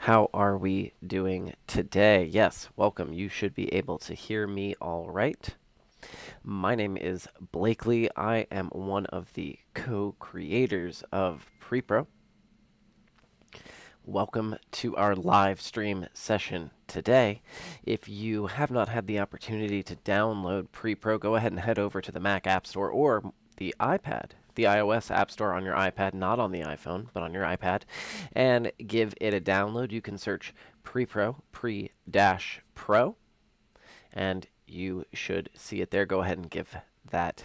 How are we doing today? Yes, welcome. You should be able to hear me all right. My name is Blakely. I am one of the co-creators of PrePro. Welcome to our live stream session today. If you have not had the opportunity to download PrePro, go ahead and head over to the Mac App Store or the iPad, the iOS App Store on your iPad, not on the iPhone, but on your iPad, and give it a download. You can search PrePro, pre-pro, and you should see it there. Go ahead and give that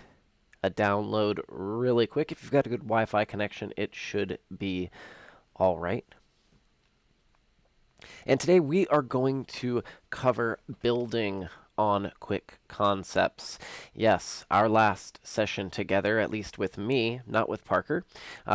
a download really quick. If you've got a good Wi-Fi connection, it should be all right. And today we are going to cover building on quick concepts. Yes, our last session together, at least with me, not with Parker.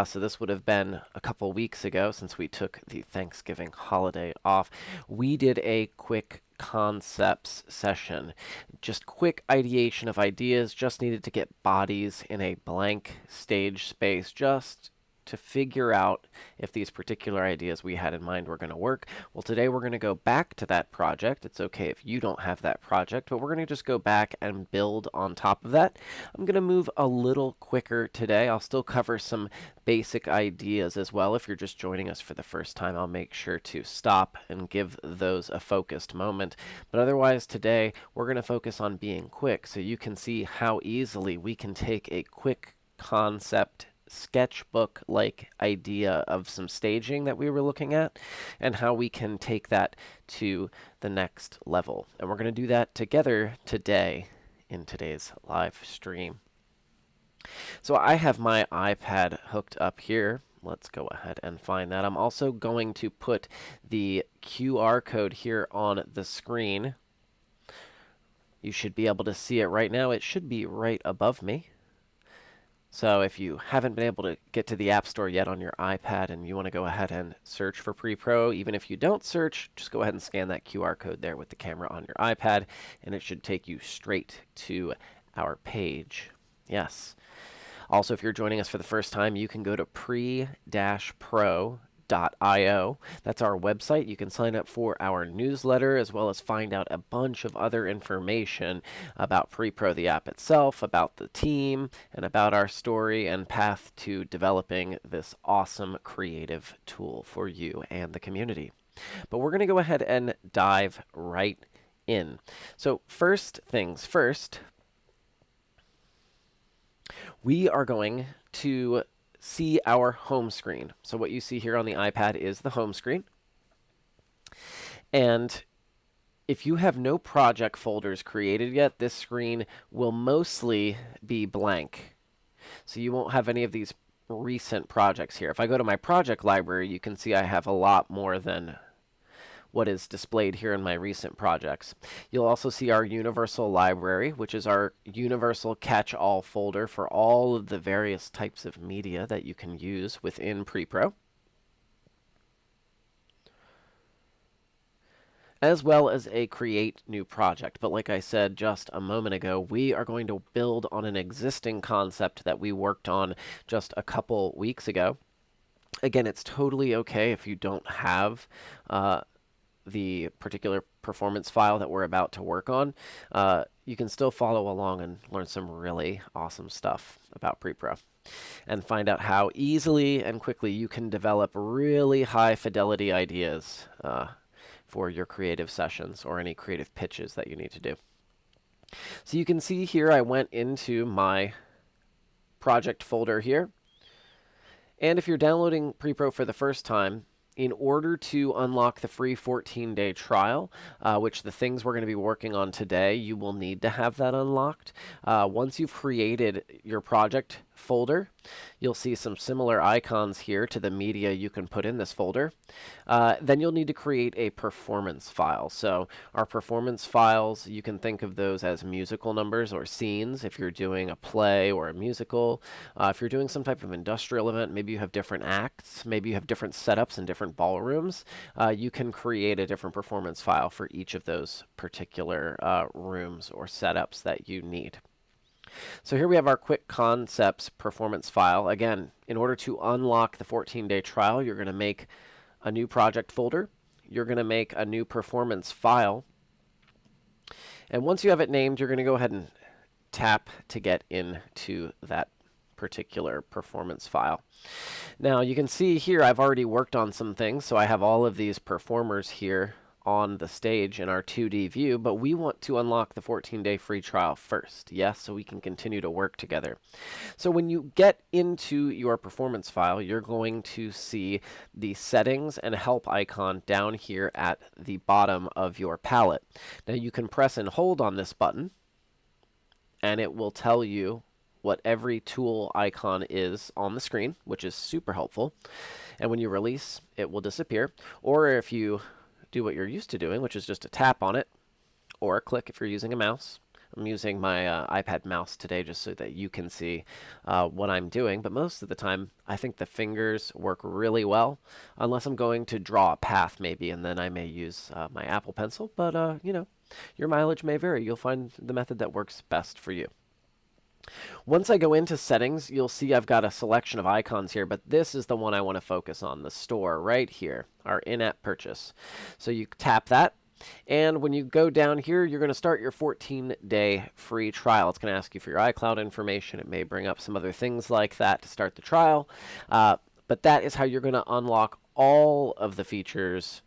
So this would have been a couple weeks ago since we took the Thanksgiving holiday off. We did a quick concepts session. Just quick ideation of ideas, just needed to get bodies in a blank stage space, just to figure out if these particular ideas we had in mind were going to work. Well, today we're going to go back to that project. It's okay if you don't have that project, but we're going to just go back and build on top of that. I'm going to move a little quicker today. I'll still cover some basic ideas as well. If you're just joining us for the first time, I'll make sure to stop and give those a focused moment. But otherwise, today we're going to focus on being quick so you can see how easily we can take a quick concept sketchbook-like idea of some staging that we were looking at and how we can take that to the next level. And we're going to do that together today in today's live stream. So I have my iPad hooked up here. Let's go ahead and find that. I'm also going to put the QR code here on the screen. You should be able to see it right now. It should be right above me. So if you haven't been able to get to the App Store yet on your iPad and you want to go ahead and search for PrePro, even if you don't search, just go ahead and scan that QR code there with the camera on your iPad, and it should take you straight to our page. Yes. Also, if you're joining us for the first time, you can go to pre-pro.io. That's our website. You can sign up for our newsletter as well as find out a bunch of other information about PrePro, the app itself, about the team, and about our story and path to developing this awesome creative tool for you and the community. But we're going to go ahead and dive right in. So first things first, we are going to see our home screen. So what you see here on the iPad is the home screen. And if you have no project folders created yet, this screen will mostly be blank. So you won't have any of these recent projects here. If I go to my project library, you can see I have a lot more than what is displayed here in my recent projects. You'll also see our universal library, which is our universal catch-all folder for all of the various types of media that you can use within PrePro, as well as a create new project. But like I said just a moment ago, we are going to build on an existing concept that we worked on just a couple weeks ago. Again, it's totally okay if you don't have the particular performance file that we're about to work on. You can still follow along and learn some really awesome stuff about PrePro and find out how easily and quickly you can develop really high fidelity ideas for your creative sessions or any creative pitches that you need to do. So you can see here I went into my project folder here. And if you're downloading PrePro for the first time, in order to unlock the free 14-day trial, which the things we're going to be working on today, you will need to have that unlocked. Once you've created your project folder, you'll see some similar icons here to the media you can put in this folder. Then you'll need to create a performance file. So our performance files, you can think of those as musical numbers or scenes if you're doing a play or a musical. If you're doing some type of industrial event, maybe you have different acts, maybe you have different setups and different ballrooms, you can create a different performance file for each of those particular rooms or setups that you need. So here we have our quick concepts performance file. Again, in order to unlock the 14-day trial, you're going to make a new project folder. you're going to make a new performance file. And once you have it named, you're going to go ahead and tap to get into that particular performance file. Now you can see here I've already worked on some things, so I have all of these performers here on the stage in our 2D view, but we want to unlock the 14-day free trial first, yes, so we can continue to work together. So when you get into your performance file, you're going to see the settings and help icon down here at the bottom of your palette. Now you can press and hold on this button, and it will tell you what every tool icon is on the screen, which is super helpful. And when you release, it will disappear. Or if you do what you're used to doing, which is just to tap on it, or click if you're using a mouse. I'm using my iPad mouse today just so that you can see what I'm doing, but most of the time I think the fingers work really well, unless I'm going to draw a path maybe, and then I may use my Apple Pencil, but you know, your mileage may vary. You'll find the method that works best for you. Once I go into settings, you'll see I've got a selection of icons here, but this is the one I want to focus on, the store right here, our in-app purchase. So you tap that, and when you go down here, you're going to start your 14-day free trial. It's going to ask you for your iCloud information. It may bring up some other things like that to start the trial, but that is how you're going to unlock all of the features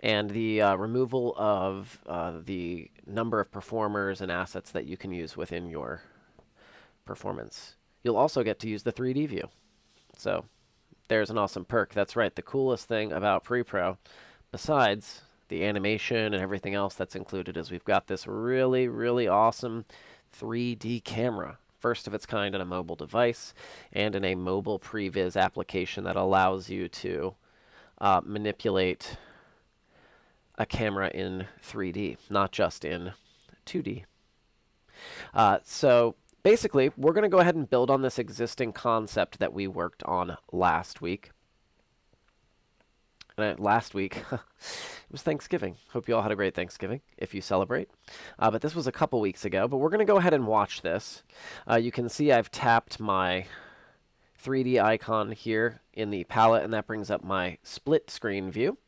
and the removal of the number of performers and assets that you can use within your performance. You'll also get to use the 3D view. So there's an awesome perk. That's right, the coolest thing about Pre-Pro, besides the animation and everything else that's included, is we've got this really, really awesome 3D camera. First of its kind on a mobile device, and in a mobile pre-viz application that allows you to manipulate a camera in 3D, not just in 2D. So basically, we're going to go ahead and build on this existing concept that we worked on last week. And last week, it was Thanksgiving. Hope you all had a great Thanksgiving, if you celebrate. But this was a couple weeks ago. But we're going to go ahead and watch this. You can see I've tapped my 3D icon here in the palette, and that brings up my split screen view.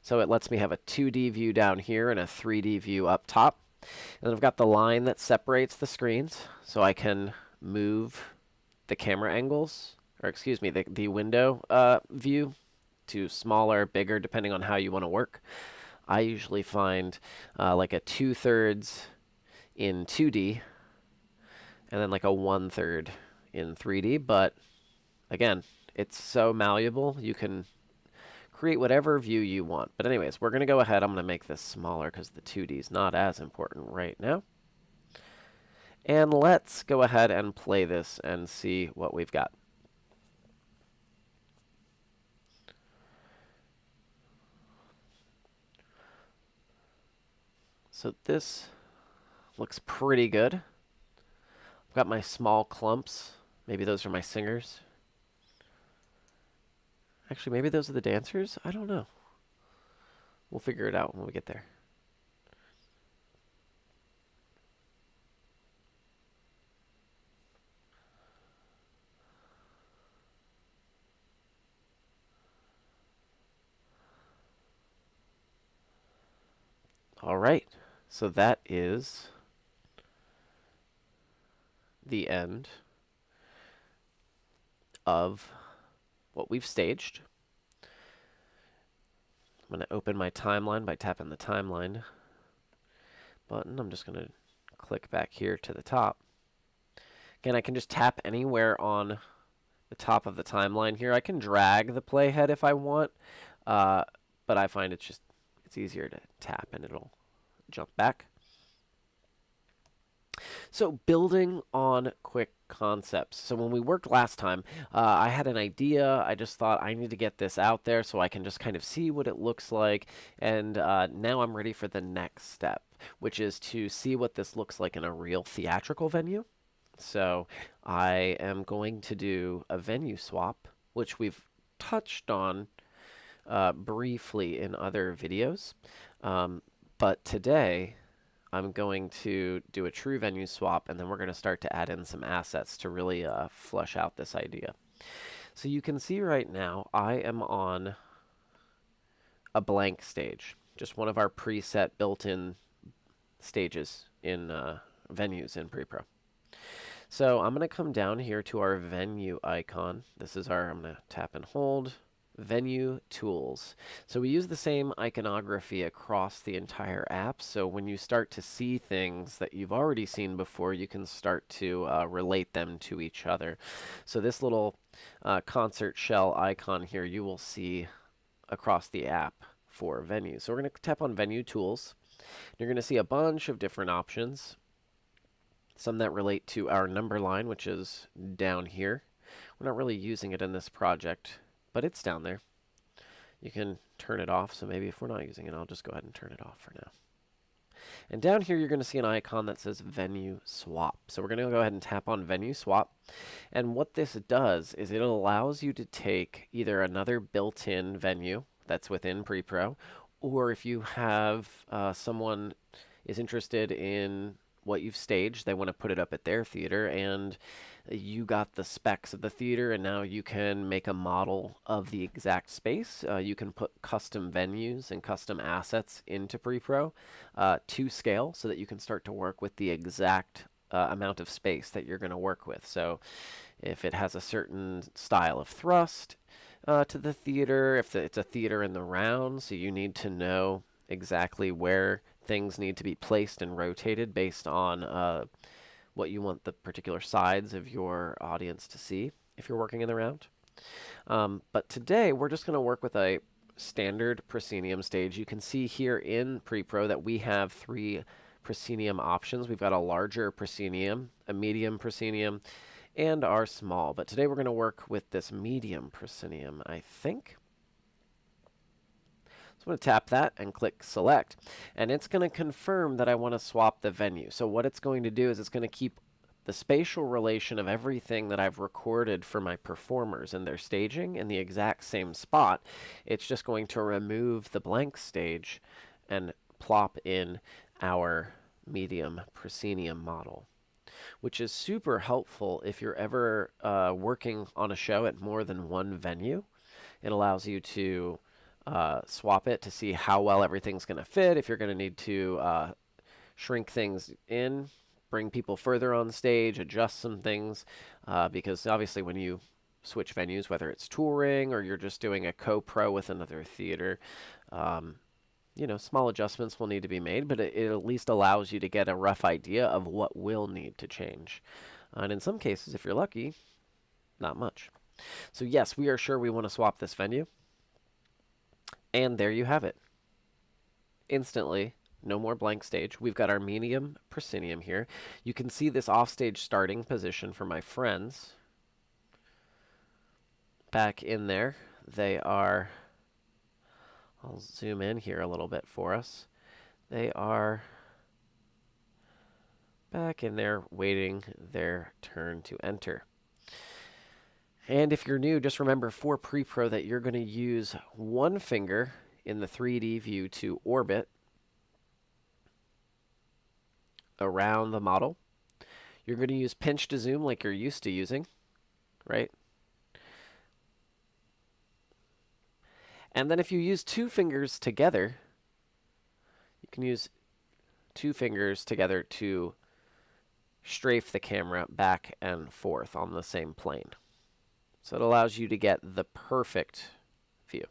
So it lets me have a 2D view down here and a 3D view up top. And I've got the line that separates the screens, so I can move the camera angles, or excuse me, the window view to smaller, bigger, depending on how you want to work. I usually find like a 2/3 in 2D, and then like a 1/3 in 3D, but again, it's so malleable, you can create whatever view you want. But anyways, we're going to go ahead. I'm going to make this smaller because the 2D is not as important right now. And let's go ahead and play this and see what we've got. So this looks pretty good. I've got my small clumps. Maybe those are my singers. Actually, maybe those are the dancers? I don't know. We'll figure it out when we get there. All right. So that is the end of what we've staged. I'm going to open my timeline by tapping the timeline button. I'm just going to click back here to the top. Again, I can just tap anywhere on the top of the timeline here. I can drag the playhead if I want, but I find it's easier to tap and it'll jump back. So building on quick concepts. So when we worked last time, I had an idea. I just thought I need to get this out there so I can just kind of see what it looks like. And now I'm ready for the next step, which is to see what this looks like in a real theatrical venue. So I am going to do a venue swap, which we've touched on briefly in other videos. But today, I'm going to do a true venue swap, and then we're going to start to add in some assets to really flesh out this idea. So you can see right now, I am on a blank stage, just one of our preset built-in stages in venues in pre-pro. So I'm going to come down here to our venue icon. This is our, I'm going to tap and hold, venue tools. So we use the same iconography across the entire app. So when you start to see things that you've already seen before, you can start to relate them to each other. So this little concert shell icon here, you will see across the app for venues. So we're going to tap on venue tools. You're going to see a bunch of different options. Some that relate to our number line, which is down here. We're not really using it in this project, but it's down there. You can turn it off, so maybe if we're not using it, I'll just go ahead and turn it off for now. And down here, you're going to see an icon that says Venue Swap. So we're going to go ahead and tap on Venue Swap. And what this does is it allows you to take either another built-in venue that's within pre-pro, or if you have someone is interested in what you've staged, they want to put it up at their theater, and you got the specs of the theater, and now you can make a model of the exact space. You can put custom venues and custom assets into pre-pro to scale so that you can start to work with the exact amount of space that you're going to work with. So if it has a certain style of thrust to the theater, if it's a theater in the round, so you need to know exactly where things need to be placed and rotated based on what you want the particular sides of your audience to see if you're working in the round. But today we're just going to work with a standard proscenium stage. You can see here in pre-pro that we have 3 proscenium options. We've got a larger proscenium, a medium proscenium, and our small. But today we're going to work with this medium proscenium, I think. So I'm going to tap that and click select, and it's going to confirm that I want to swap the venue. So what it's going to do is it's going to keep the spatial relation of everything that I've recorded for my performers and their staging in the exact same spot. It's just going to remove the blank stage and plop in our medium proscenium model, which is super helpful if you're ever working on a show at more than one venue. It allows you to swap it to see how well everything's going to fit, if you're going to need to shrink things in, bring people further on stage, adjust some things, because obviously when you switch venues, whether it's touring or you're just doing a co-pro with another theater, you know, small adjustments will need to be made, but it at least allows you to get a rough idea of what will need to change. And in some cases, if you're lucky, not much. So yes, we are sure we want to swap this venue. And there you have it. Instantly, no more blank stage. We've got our medium proscenium here. You can see this offstage starting position for my friends. Back in there, they are, I'll zoom in here a little bit for us. They are back in there waiting their turn to enter. And if you're new, just remember for pre-pro that you're going to use one finger in the 3D view to orbit around the model. You're going to use pinch to zoom like you're used to using, right? And then if you use 2 fingers together, you can use 2 fingers together to strafe the camera back and forth on the same plane. So it allows you to get the perfect view.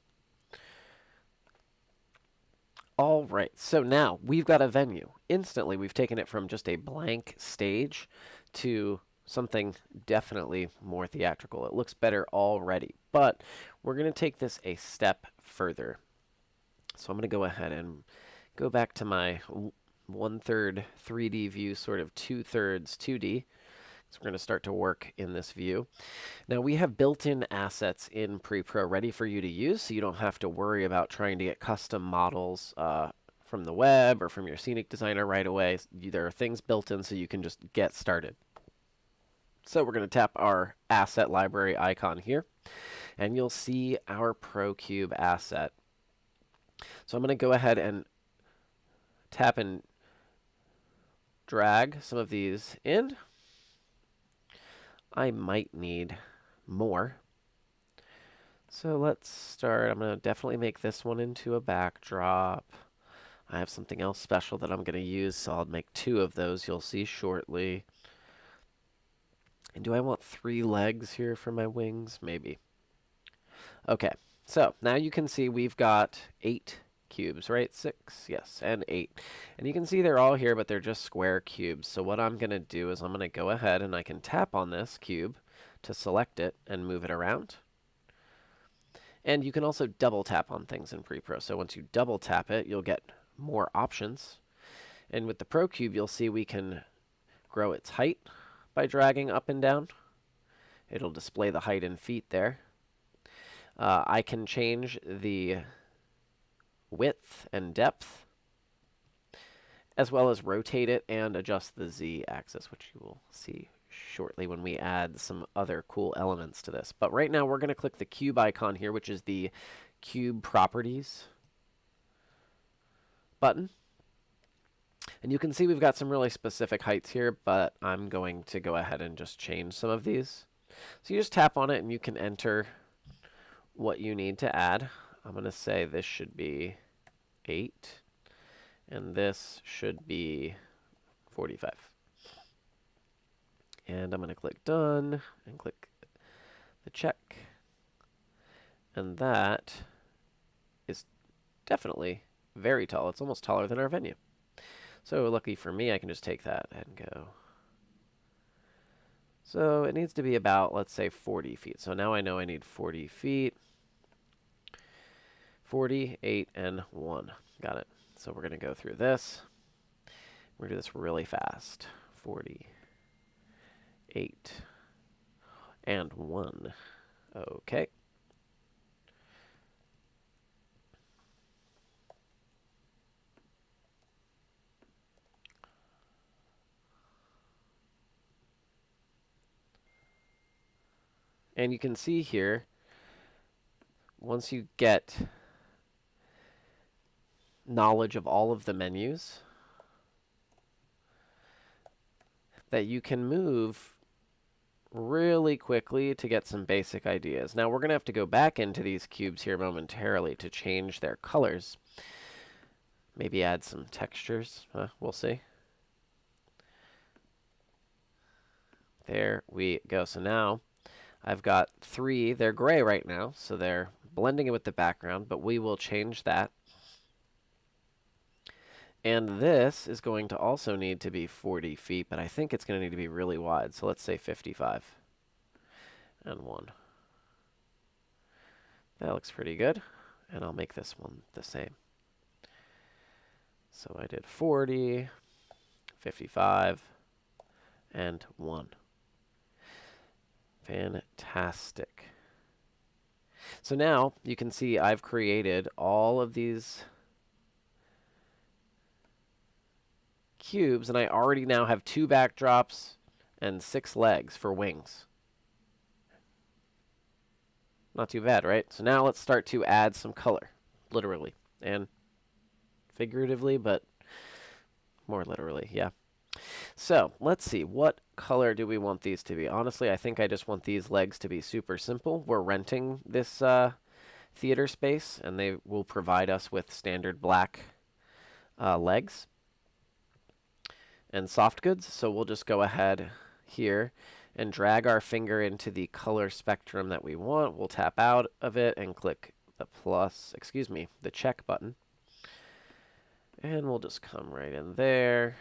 All right, so now we've got a venue. Instantly, we've taken it from just a blank stage to something definitely more theatrical. It looks better already, but we're going to take this a step further. So I'm going to go ahead and go back to my 1/3 3D view, sort of 2/3 2D. So we're going to start to work in this view. Now we have built-in assets in pre-pro ready for you to use, so you don't have to worry about trying to get custom models from the web or from your scenic designer right away. There are things built in so you can just get started. So we're going to tap our asset library icon here, and you'll see our ProCube asset. So I'm going to go ahead and tap and drag some of these in. I might need more. So let's start. I'm going to definitely make this one into a backdrop. I have something else special that I'm going to use, so I'll make 2 of those. You'll see shortly. And do I want 3 legs here for my wings? Maybe. Okay, so now you can see we've got 8 cubes, right? 6, yes, and 8. And you can see they're all here, but they're just square cubes. So what I'm going to do is I'm going to go ahead and I can tap on this cube to select it and move it around. And you can also double tap on things in Pre-Pro. So once you double tap it, you'll get more options. And with the Pro Cube, you'll see we can grow its height by dragging up and down. It'll display the height in feet there. I can change the width and depth, as well as rotate it and adjust the Z-axis, which you will see shortly when we add some other cool elements to this. But right now, we're going to click the cube icon here, which is the Cube Properties button. And you can see we've got some really specific heights here, but I'm going to go ahead and just change some of these. So you just tap on it and you can enter what you need to add. I'm going to say this should be 8, and this should be 45. And I'm going to click Done, and click the check. And that is definitely very tall. It's almost taller than our venue. So lucky for me, I can just take that and go. So it needs to be about, let's say, 40 feet. So now I know I need 40 feet. 40, 8, and 1. Got it. So we're going to go through this. We're going to do this really fast. 40, 8, and 1. Okay. And you can see here, once you get knowledge of all of the menus, that you can move really quickly to get some basic ideas. Now we're going to have to go back into these cubes here momentarily to change their colors. Maybe add some textures. We'll see. There we go. So now I've got 3. They're gray right now, so they're blending it with the background, but we will change that. And this is going to also need to be 40 feet, but I think it's going to need to be really wide. So let's say 55 and 1. That looks pretty good. And I'll make this one the same. So I did 40, 55, and 1. Fantastic. So now you can see I've created all of these cubes, and I already now have 2 backdrops and 6 legs for wings. Not too bad, right? So now let's start to add some color, literally and figuratively, but more literally, yeah. So let's see, what color do we want these to be? Honestly, I think I just want these legs to be super simple. We're renting this theater space, and they will provide us with standard black legs and soft goods. So we'll just go ahead here and drag our finger into the color spectrum that we want. We'll tap out of it and click the check button. And we'll just come right in there.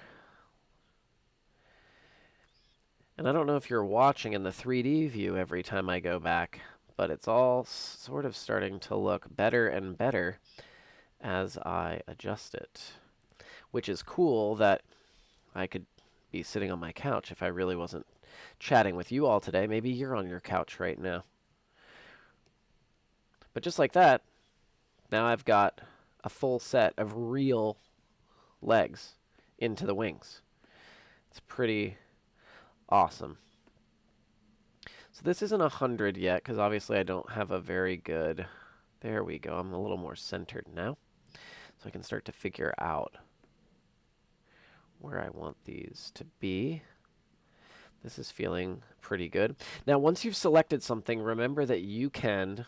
And I don't know if you're watching in the 3D view every time I go back, but it's all sort of starting to look better and better as I adjust it. Which is cool that I could be sitting on my couch if I really wasn't chatting with you all today. Maybe you're on your couch right now. But just like that, now I've got a full set of real legs into the wings. It's pretty awesome. So this isn't 100 yet, because obviously I don't have a very good... There we go. I'm a little more centered now. So I can start to figure out where I want these to be. This is feeling pretty good. Now, once you've selected something, remember that you can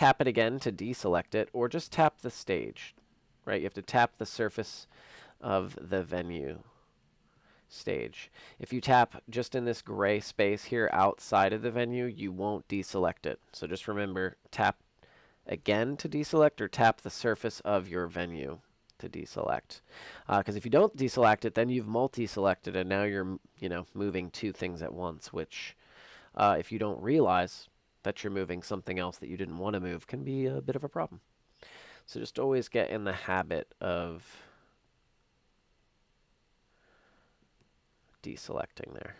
tap it again to deselect it, or just tap the stage, right? You have to tap the surface of the venue stage. If you tap just in this gray space here outside of the venue, you won't deselect it. So just remember, tap again to deselect, or tap the surface of your venue to deselect. Because if you don't deselect it, then you've multi-selected, and now you're, moving two things at once, which, if you don't realize that you're moving something else that you didn't want to move, can be a bit of a problem. So just always get in the habit of deselecting there.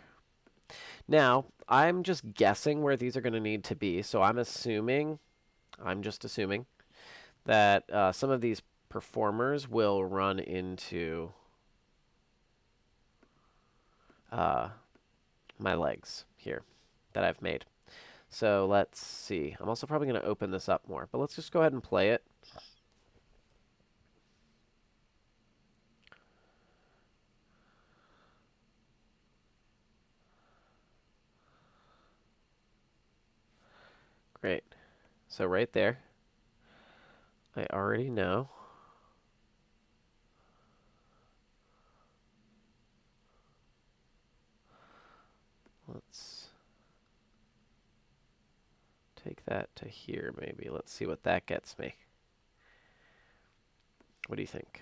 Now, I'm just guessing where these are going to need to be, so I'm just assuming that some of these performers will run into my legs here that I've made. So let's see. I'm also probably going to open this up more, but let's just go ahead and play it. Great. So right there, I already know. Let's take that to here, maybe. Let's see what that gets me. What do you think?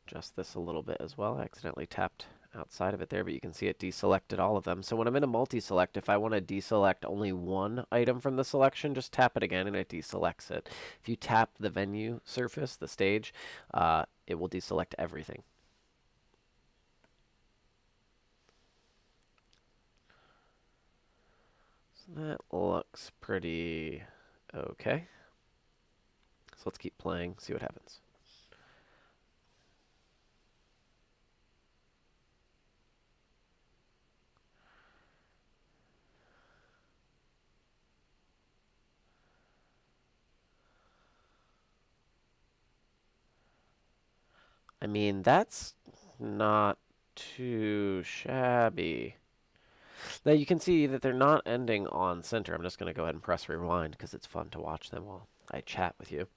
Adjust this a little bit as well. I accidentally tapped outside of it there, but you can see it deselected all of them. So when I'm in a multi-select, if I want to deselect only one item from the selection, just tap it again and it deselects it. If you tap the venue surface, the stage, it will deselect everything. So that looks pretty okay. So let's keep playing, see what happens. I mean, that's not too shabby. Now you can see that they're not ending on center. I'm just going to go ahead and press rewind because it's fun to watch them while I chat with you.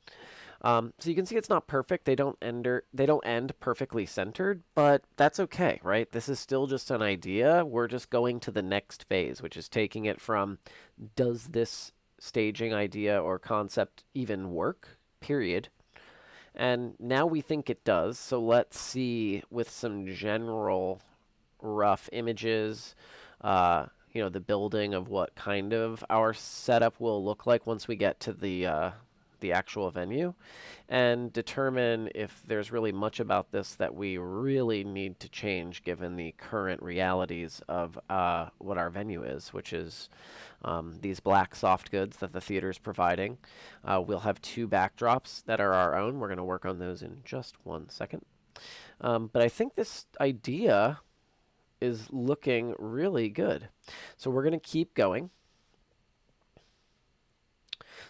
So you can see it's not perfect. They don't end perfectly centered, but that's okay, right? This is still just an idea. We're just going to the next phase, which is taking it from, does this staging idea or concept even work? Period. And now we think it does, so let's see with some general rough images, the building of what kind of our setup will look like once we get to the actual venue, and determine if there's really much about this that we really need to change given the current realities of what our venue is, which is these black soft goods that the theater is providing. We'll have two backdrops that are our own. We're going to work on those in just 1 second. But I think this idea is looking really good. So we're going to keep going.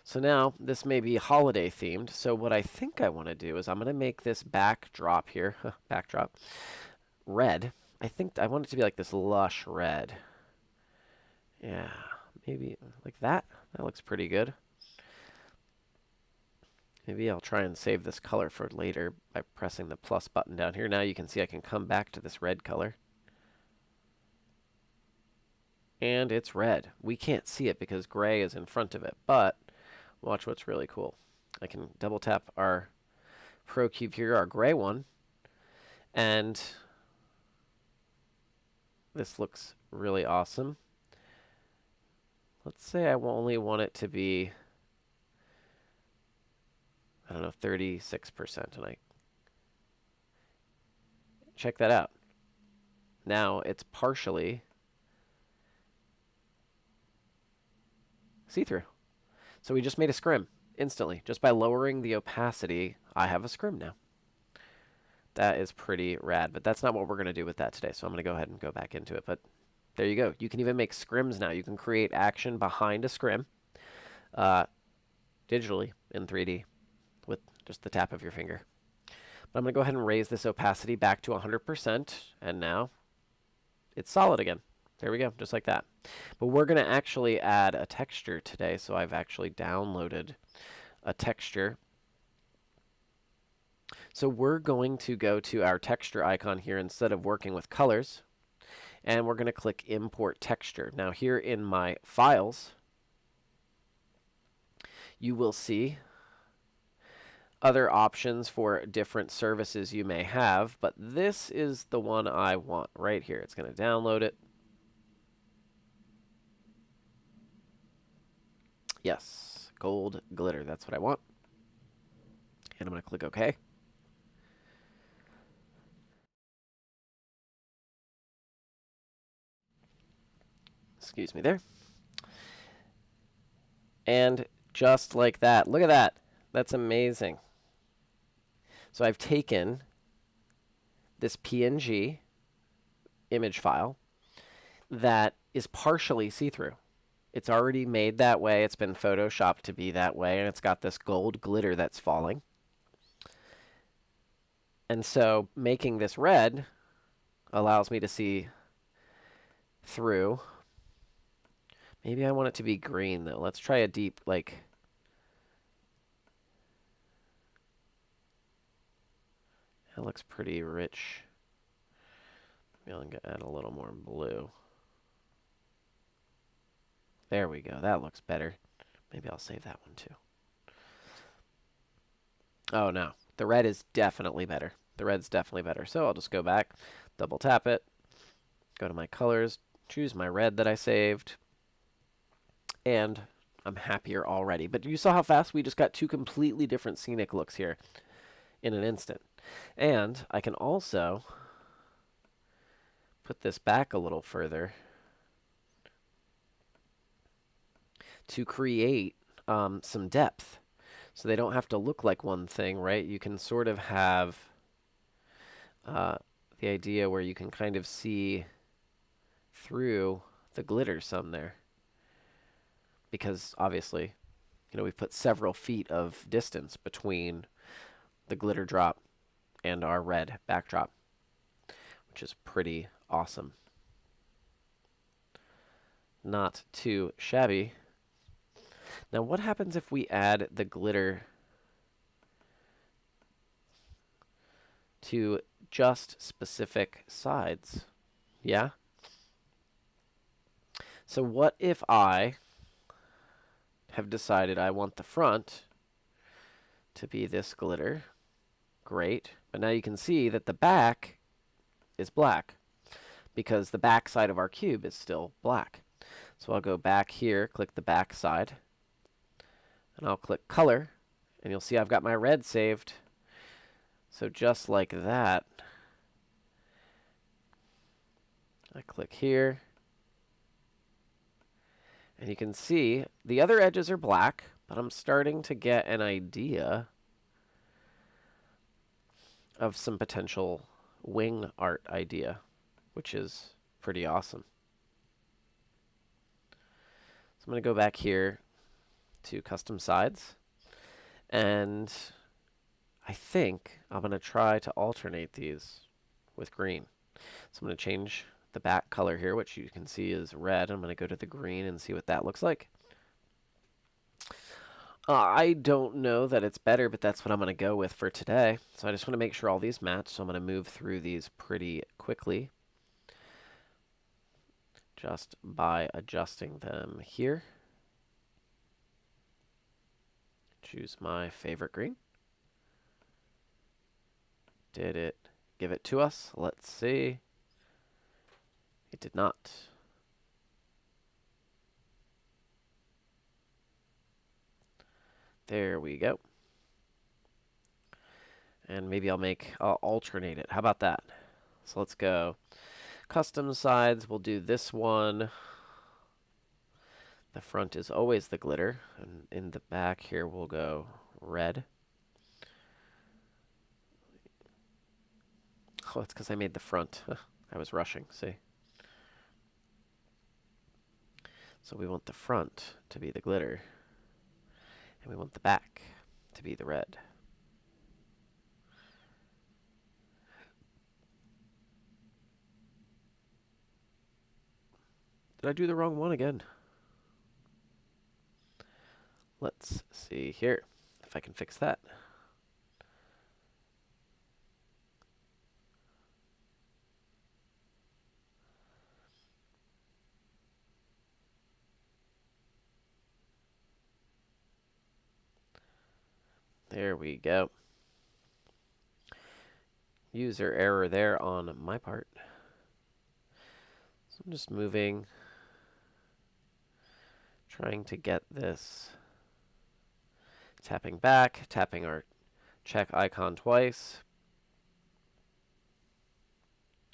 So now this may be holiday themed. So what I think I want to do is I'm going to make this backdrop here, backdrop, red. I think I want it to be like this lush red. Yeah, maybe like that. That looks pretty good. Maybe I'll try and save this color for later by pressing the plus button down here. Now you can see I can come back to this red color. And it's red. We can't see it because gray is in front of it, but watch what's really cool. I can double tap our Pro Cube here, our gray one, and this looks really awesome. Let's say I only want it to be, I don't know, 36%, and I check that out. Now it's partially see-through. So we just made a scrim instantly. Just by lowering the opacity, I have a scrim now. That is pretty rad, but that's not what we're going to do with that today, so I'm going to go ahead and go back into it. But there you go. You can even make scrims now. You can create action behind a scrim digitally in 3D with just the tap of your finger. But I'm going to go ahead and raise this opacity back to 100%, and now it's solid again. There we go, just like that. But we're going to actually add a texture today, so I've actually downloaded a texture. So we're going to go to our texture icon here instead of working with colors, and we're going to click Import Texture. Now here in my files, you will see other options for different services you may have, but this is the one I want right here. It's going to download it. Yes, gold glitter, that's what I want. And I'm going to click OK. Excuse me there. And just like that, look at that. That's amazing. So I've taken this PNG image file that is partially see-through. It's already made that way. It's been photoshopped to be that way, and it's got this gold glitter that's falling. And so making this red allows me to see through. Maybe I want it to be green, though. Let's try a deep, like... That looks pretty rich. Maybe I'll add a little more blue. There we go. That looks better. Maybe I'll save that one, too. Oh, no. The red is definitely better. The red's definitely better. So I'll just go back, double tap it, go to my colors, choose my red that I saved, and I'm happier already. But you saw how fast we just got two completely different scenic looks here in an instant. And I can also put this back a little further to create some depth. So they don't have to look like one thing, right? You can sort of have the idea where you can kind of see through the glitter some there. Because obviously, you know, we've put several feet of distance between the glitter drop and our red backdrop, which is pretty awesome. Not too shabby. Now, what happens if we add the glitter to just specific sides? Yeah? So what if I have decided I want the front to be this glitter? Great. But now you can see that the back is black because the back side of our cube is still black. So I'll go back here, click the back side, and I'll click color, and you'll see I've got my red saved. So just like that, I click here, and you can see the other edges are black, but I'm starting to get an idea of some potential wing art idea, which is pretty awesome. So I'm going to go back here to custom sides, and I think I'm going to try to alternate these with green. So I'm going to change the back color here, which you can see is red. I'm going to go to the green and see what that looks like. I don't know that it's better, but that's what I'm going to go with for today. So I just want to make sure all these match, so I'm going to move through these pretty quickly just by adjusting them here. Choose my favorite green. Did it give it to us? Let's see. It did not. There we go. And maybe I'll alternate it. How about that? So let's go custom sides. We'll do this one. The front is always the glitter. And in the back here, we'll go red. Oh, it's because I made the front. I was rushing, see? So we want the front to be the glitter. And we want the back to be the red. Did I do the wrong one again? Let's see here if I can fix that. There we go. User error there on my part. So I'm just moving, trying to get this. Tapping back, tapping our check icon twice.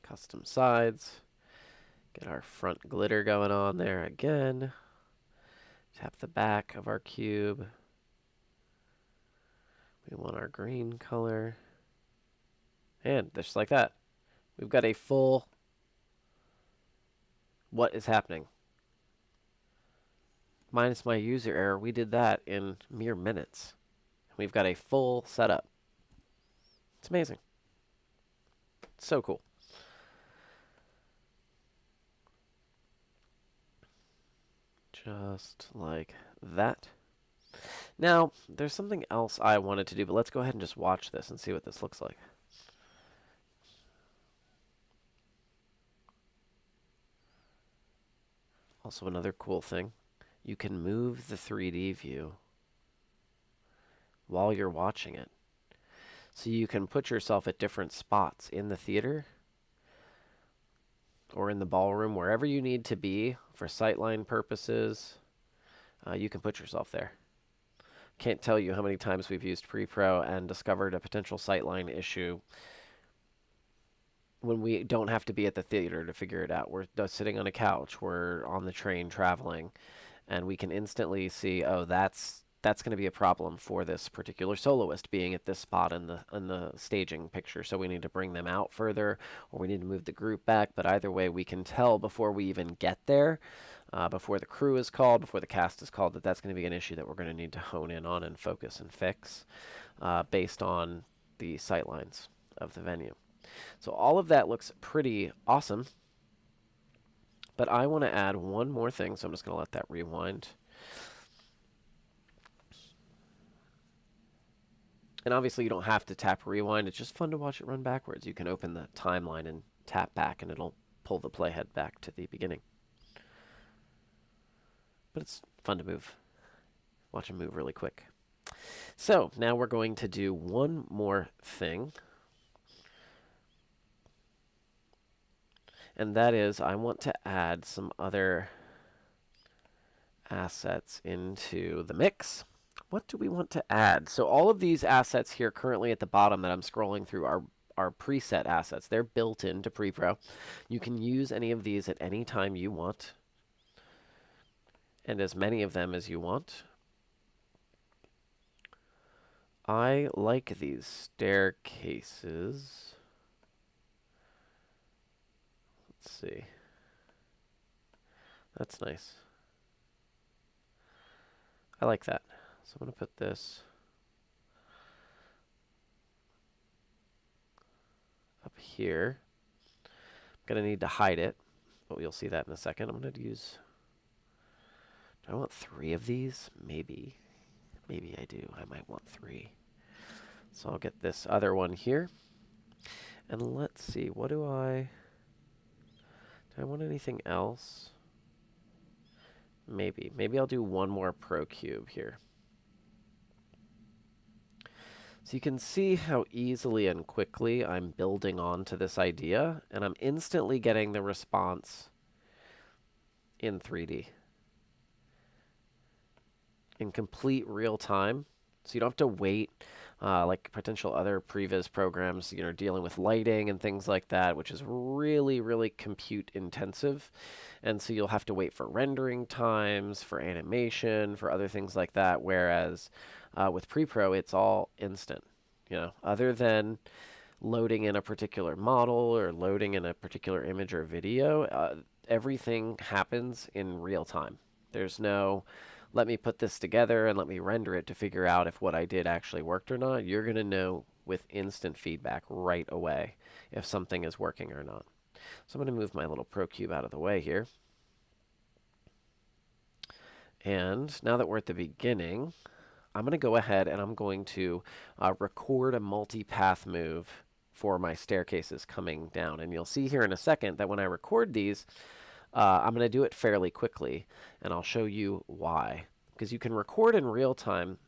Custom sides. Get our front glitter going on there again. Tap the back of our cube. We want our green color. And just like that, we've got a full what is happening. Minus my user error, we did that in mere minutes. We've got a full setup. It's amazing. It's so cool. Just like that. Now, there's something else I wanted to do, but let's go ahead and just watch this and see what this looks like. Also, another cool thing, you can move the 3D view while you're watching it. So you can put yourself at different spots in the theater or in the ballroom, wherever you need to be for sightline purposes. You can put yourself there. Can't tell you how many times we've used pre-pro and discovered a potential sightline issue when we don't have to be at the theater to figure it out. We're sitting on a couch, we're on the train traveling, and we can instantly see, oh, that's going to be a problem for this particular soloist being at this spot in the staging picture. So we need to bring them out further, or we need to move the group back. But either way, we can tell before we even get there, before the crew is called, before the cast is called, that that's going to be an issue that we're going to need to hone in on and focus and fix based on the sightlines of the venue. So all of that looks pretty awesome. But I want to add one more thing, so I'm just going to let that rewind. And obviously you don't have to tap rewind. It's just fun to watch it run backwards. You can open the timeline and tap back, and it'll pull the playhead back to the beginning. But it's fun to move. Watch him move really quick. So now we're going to do one more thing. And that is, I want to add some other assets into the mix. What do we want to add? So all of these assets here currently at the bottom that I'm scrolling through are preset assets. They're built into pre-pro. You can use any of these at any time you want, and as many of them as you want. I like these staircases. Let's see. That's nice. I like that. So I'm going to put this up here. I'm going to need to hide it, but we'll see that in a second. I'm going to use... Do I want 3 of these? Maybe. Maybe I do. I might want 3. So I'll get this other one here. And let's see. What do I... Do I want anything else? Maybe. Maybe I'll do one more Pro Cube here. So you can see how easily and quickly I'm building onto this idea, and I'm instantly getting the response in 3D. In complete real time. So you don't have to wait like potential other pre-viz programs, you know, dealing with lighting and things like that, which is really, really compute intensive. And so you'll have to wait for rendering times, for animation, for other things like that. Whereas with pre-pro, it's all instant, you know, other than loading in a particular model or loading in a particular image or video, everything happens in real time. There's no, let me put this together and let me render it to figure out if what I did actually worked or not. You're going to know with instant feedback right away if something is working or not. So I'm going to move my little Pro Cube out of the way here. And now that we're at the beginning, I'm going to go ahead and I'm going to record a multi-path move for my staircases coming down. And you'll see here in a second that when I record these, I'm going to do it fairly quickly, and I'll show you why. Because you can record in real time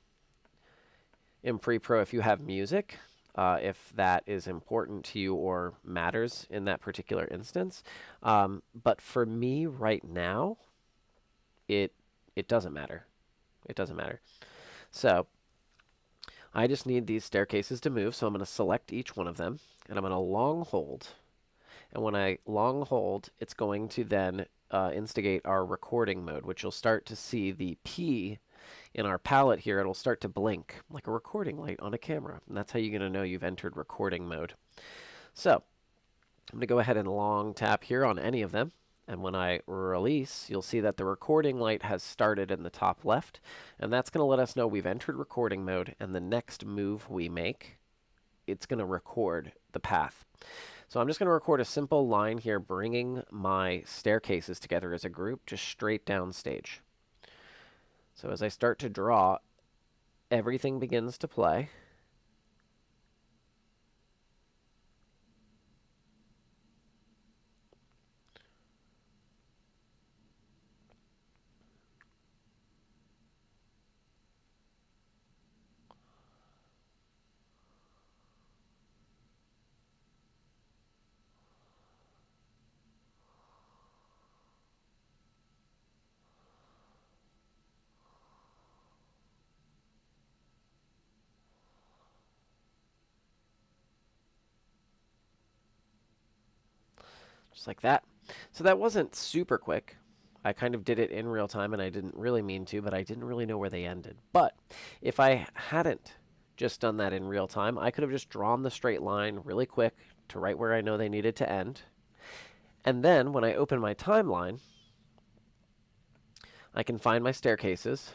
in Pre-Pro if you have music, if that is important to you or matters in that particular instance. But for me right now, it doesn't matter. It doesn't matter. So I just need these staircases to move, so I'm going to select each one of them, and I'm going to long hold. And when I long hold, it's going to then instigate our recording mode, which you'll start to see the P in our palette here. It'll start to blink like a recording light on a camera. And that's how you're going to know you've entered recording mode. So I'm going to go ahead and long tap here on any of them. And when I release, you'll see that the recording light has started in the top left. And that's going to let us know we've entered recording mode. And the next move we make, it's going to record the path. So I'm just going to record a simple line here, bringing my staircases together as a group, just straight down stage. So as I start to draw, everything begins to play. Just like that. So that wasn't super quick. I kind of did it in real time, and I didn't really mean to, but I didn't really know where they ended. But if I hadn't just done that in real time, I could have just drawn the straight line really quick to right where I know they needed to end. And then when I open my timeline, I can find my staircases,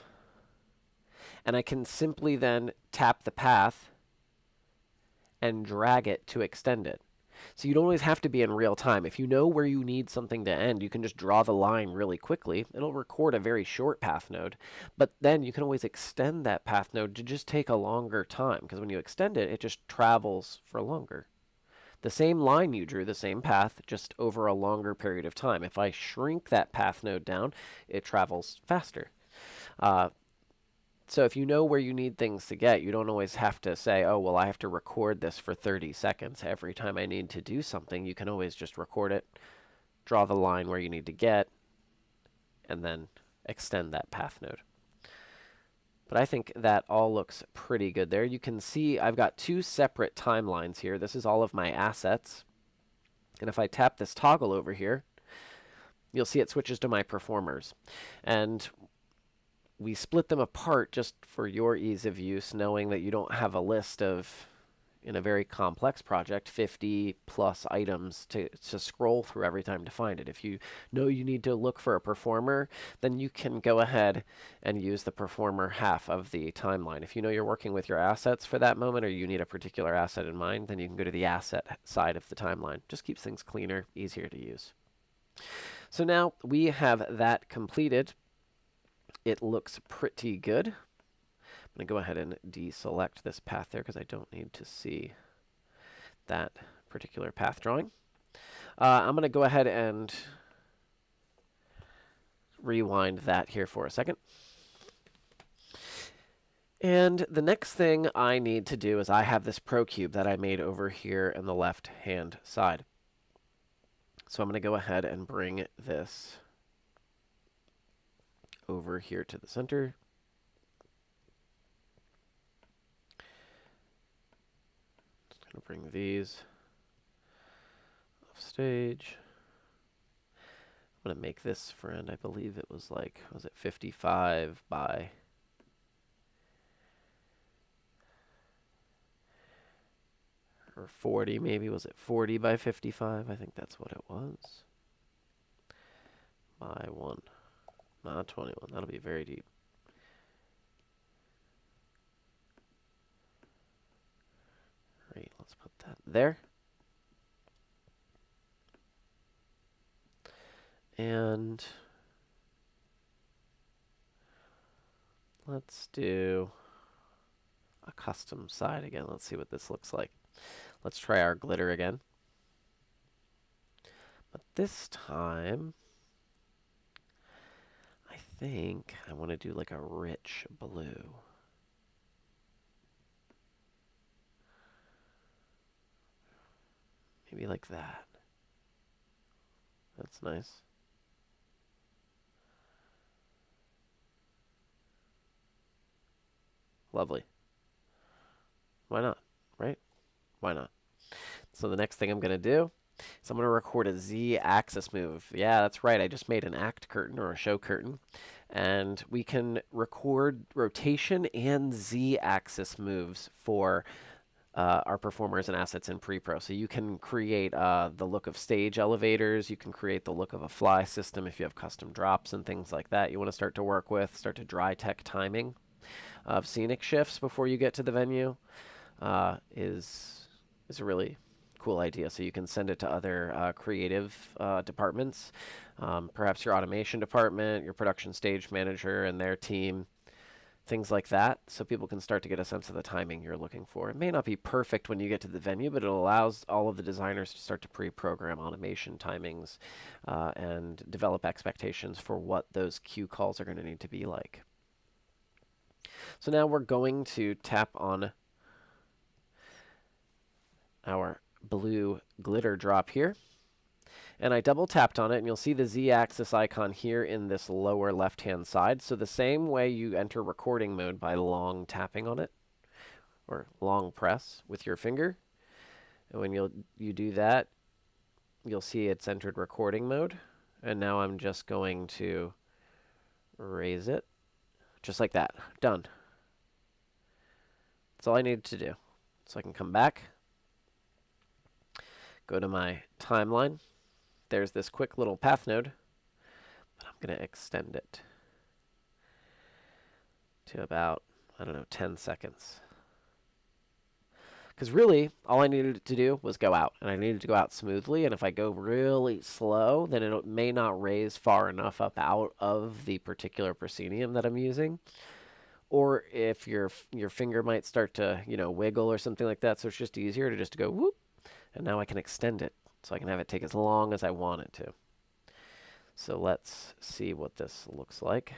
and I can simply then tap the path and drag it to extend it. So you don't always have to be in real time. If you know where you need something to end, you can just draw the line really quickly. It'll record a very short path node, but then you can always extend that path node to just take a longer time, because when you extend it, it just travels for longer. The same line you drew, the same path, just over a longer period of time. If I shrink that path node down, it travels faster. So if you know where you need things to get, you don't always have to say, oh, well, I have to record this for 30 seconds. Every time I need to do something, you can always just record it, draw the line where you need to get, and then extend that path node. But I think that all looks pretty good there. You can see I've got two separate timelines here. This is all of my assets. And if I tap this toggle over here, you'll see it switches to my performers. And we split them apart just for your ease of use, knowing that you don't have a list of, in a very complex project, 50 plus items to scroll through every time to find it. If you know you need to look for a performer, then you can go ahead and use the performer half of the timeline. If you know you're working with your assets for that moment, or you need a particular asset in mind, then you can go to the asset side of the timeline. Just keeps things cleaner, easier to use. So now we have that completed. It looks pretty good. I'm going to go ahead and deselect this path there because I don't need to see that particular path drawing. I'm going to go ahead and rewind that here for a second. And the next thing I need to do is I have this pro cube that I made over here in the left-hand side. So I'm going to go ahead and bring this over here to the center. Just going to bring these off stage. I'm going to make this friend, I believe it was like, was it 55 by... or 40 maybe, was it 40 by 55? I think that's what it was. By 1. Not 21. That'll be very deep. Great. Let's put that there. And Let's do a custom side again. Let's see what this looks like. Let's try our glitter again. But this time, I think I want to do like a rich blue. Maybe like that. That's nice. Lovely. Why not, right? Why not? So the next thing I'm going to do is I'm going to record a Z-axis move. Yeah, that's right. I just made an act curtain or a show curtain. And we can record rotation and Z-axis moves for our performers and assets in pre-pro. So you can create the look of stage elevators. You can create the look of a fly system if you have custom drops and things like that you want to start to work with. Start to dry tech timing of scenic shifts before you get to the venue is a really cool idea. So you can send it to other creative departments, perhaps your automation department, your production stage manager and their team, things like that, so people can start to get a sense of the timing you're looking for. It may not be perfect when you get to the venue, but it allows all of the designers to start to pre-program automation timings and develop expectations for what those cue calls are going to need to be like. So now we're going to tap on our blue glitter drop here. And I double tapped on it, and you'll see the Z-axis icon here in this lower left-hand side. So the same way you enter recording mode by long tapping on it, or long press with your finger. And when you do that, you'll see it's entered recording mode. And now I'm just going to raise it, just like that. Done. That's all I needed to do. So I can come back, go to my timeline. There's this quick little path node, but I'm going to extend it to about, I don't know, 10 seconds. Because really, all I needed to do was go out, and I needed to go out smoothly, and if I go really slow, then it may not raise far enough up out of the particular proscenium that I'm using. Or if your finger might start to, wiggle or something like that, so it's just easier to just go whoop, and now I can extend it. So I can have it take as long as I want it to. So let's see what this looks like.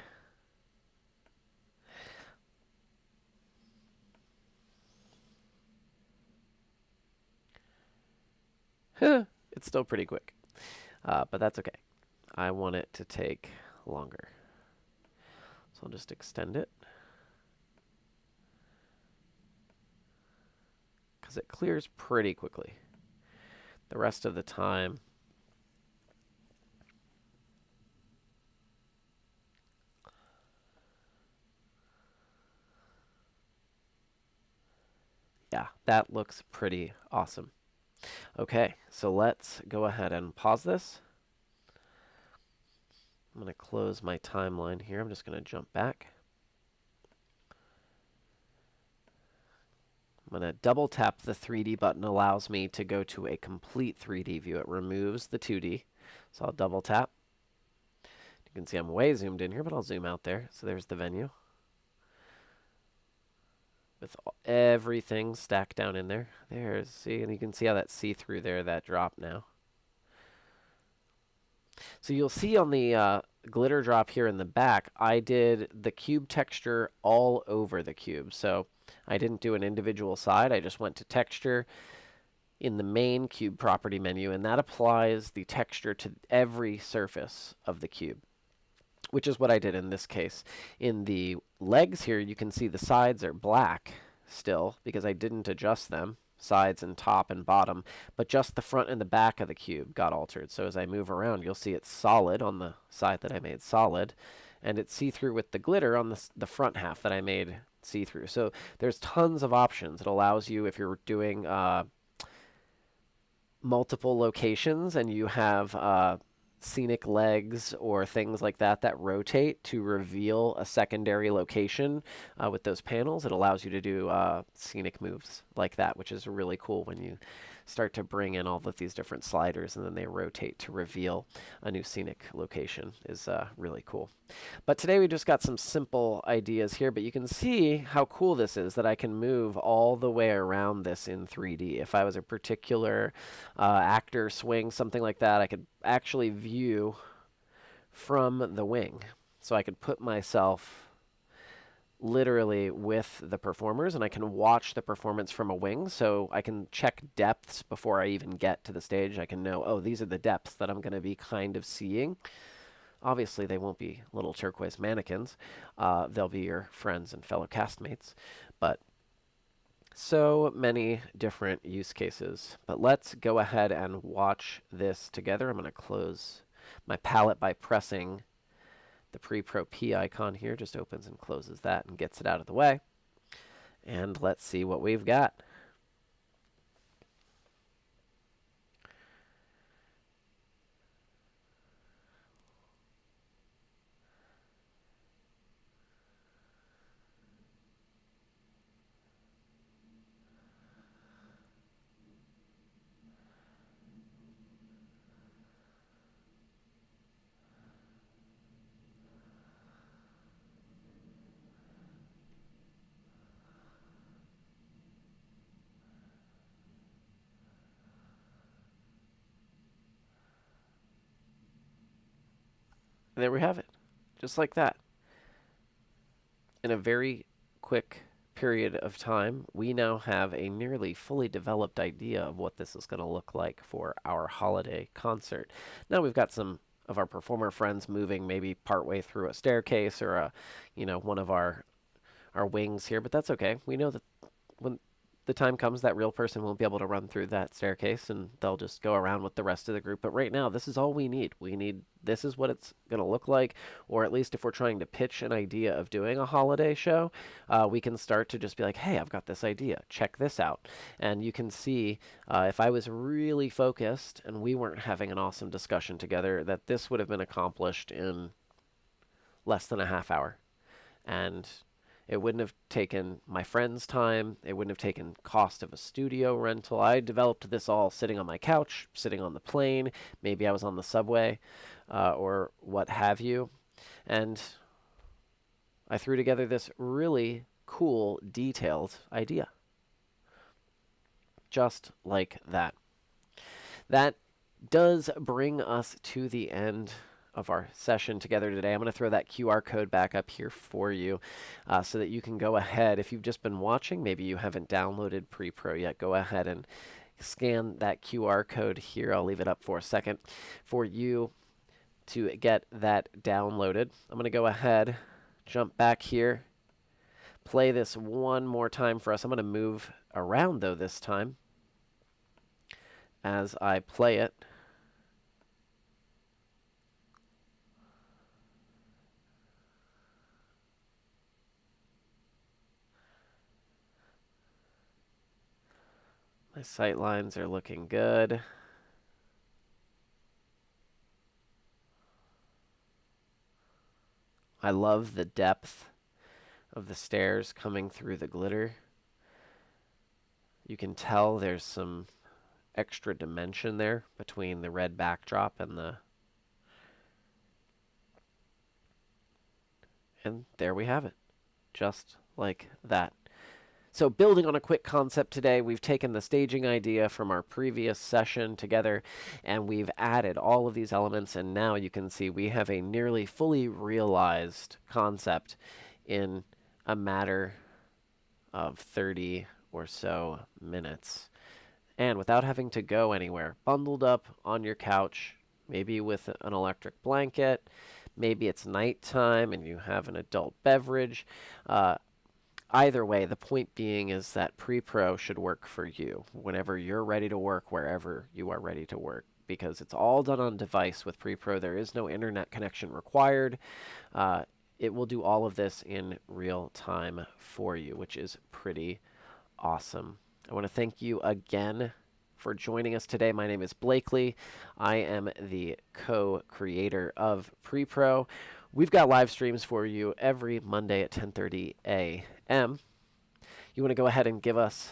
It's still pretty quick, but that's okay. I want it to take longer. So I'll just extend it, because it clears pretty quickly. The rest of the time, yeah, that looks pretty awesome. Okay, so let's go ahead and pause this. I'm going to close my timeline here. I'm just going to jump back. I'm going to double tap the 3D button. Allows me to go to a complete 3D view. It removes the 2D. So I'll double tap. You can see I'm way zoomed in here, but I'll zoom out there. So there's the venue, with everything stacked down in there. See, and you can see how that's see-through there, that drop now. So you'll see on the glitter drop here in the back, I did the cube texture all over the cube. So I didn't do an individual side. I just went to texture in the main cube property menu, and that applies the texture to every surface of the cube, which is what I did in this case. In the legs here, you can see the sides are black still because I didn't adjust them, sides and top and bottom, but just the front and the back of the cube got altered. So as I move around, you'll see it's solid on the side that I made solid, and it's see-through with the glitter on the front half that I made see-through. So there's tons of options. It allows you, if you're doing multiple locations and you have scenic legs or things like that that rotate to reveal a secondary location with those panels. It allows you to do scenic moves like that, which is really cool when you start to bring in all of these different sliders and then they rotate to reveal a new scenic location is really cool. But today we just got some simple ideas here, but you can see how cool this is that I can move all the way around this in 3D. If I was a particular actor, swing, something like that, I could actually view from the wing. So I could put myself literally with the performers and I can watch the performance from a wing, so I can check depths before I even get to the stage. I can know, oh, these are the depths that I'm going to be kind of seeing. Obviously, they won't be little turquoise mannequins. They'll be your friends and fellow castmates. But so many different use cases. But let's go ahead and watch this together. I'm going to close my palette by pressing the Pre-Pro P icon here. Just opens and closes that and gets it out of the way. And let's see what we've got. And there we have it. Just like that. In a very quick period of time, we now have a nearly fully developed idea of what this is going to look like for our holiday concert. Now we've got some of our performer friends moving maybe partway through a staircase or one of our wings here, but that's okay. We know that when the time comes, that real person won't be able to run through that staircase and they'll just go around with the rest of the group. But right now, this is all we need. This is what it's going to look like, or at least if we're trying to pitch an idea of doing a holiday show, we can start to just be like, hey, I've got this idea. Check this out. And you can see if I was really focused and we weren't having an awesome discussion together, that this would have been accomplished in less than a half hour. And it wouldn't have taken my friend's time. It wouldn't have taken cost of a studio rental. I developed this all sitting on my couch, sitting on the plane. Maybe I was on the subway or what have you. And I threw together this really cool, detailed idea. Just like that. That does bring us to the end of our session together today. I'm going to throw that QR code back up here for you so that you can go ahead. If you've just been watching, maybe you haven't downloaded Pre-Pro yet, go ahead and scan that QR code here. I'll leave it up for a second for you to get that downloaded. I'm going to go ahead, jump back here, play this one more time for us. I'm going to move around, though, this time as I play it. My sight lines are looking good. I love the depth of the stairs coming through the glitter. You can tell there's some extra dimension there between the red backdrop and and there we have it. Just like that. So building on a quick concept today, we've taken the staging idea from our previous session together and we've added all of these elements, and now you can see we have a nearly fully realized concept in a matter of 30 or so minutes. And without having to go anywhere, bundled up on your couch, maybe with an electric blanket, maybe it's nighttime and you have an adult beverage. Either way, the point being is that Pre-Pro should work for you whenever you're ready to work, wherever you are ready to work, because it's all done on device with Pre-Pro. There is no internet connection required. It will do all of this in real time for you, which is pretty awesome. I want to thank you again for joining us today. My name is Blakely. I am the co-creator of PrePro. We've got live streams for you every Monday at 10:30 a.m. You want to go ahead and give us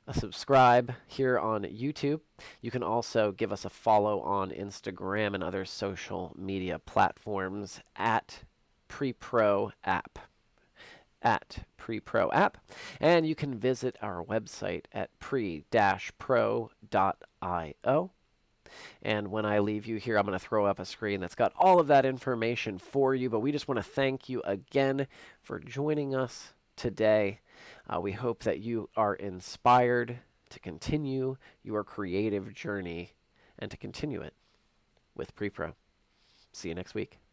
a subscribe here on YouTube. You can also give us a follow on Instagram and other social media platforms at PrePro app. At PrePro app. And you can visit our website at pre-pro.io. And when I leave you here, I'm going to throw up a screen that's got all of that information for you. But we just want to thank you again for joining us today. We hope that you are inspired to continue your creative journey and to continue it with PrePro. See you next week.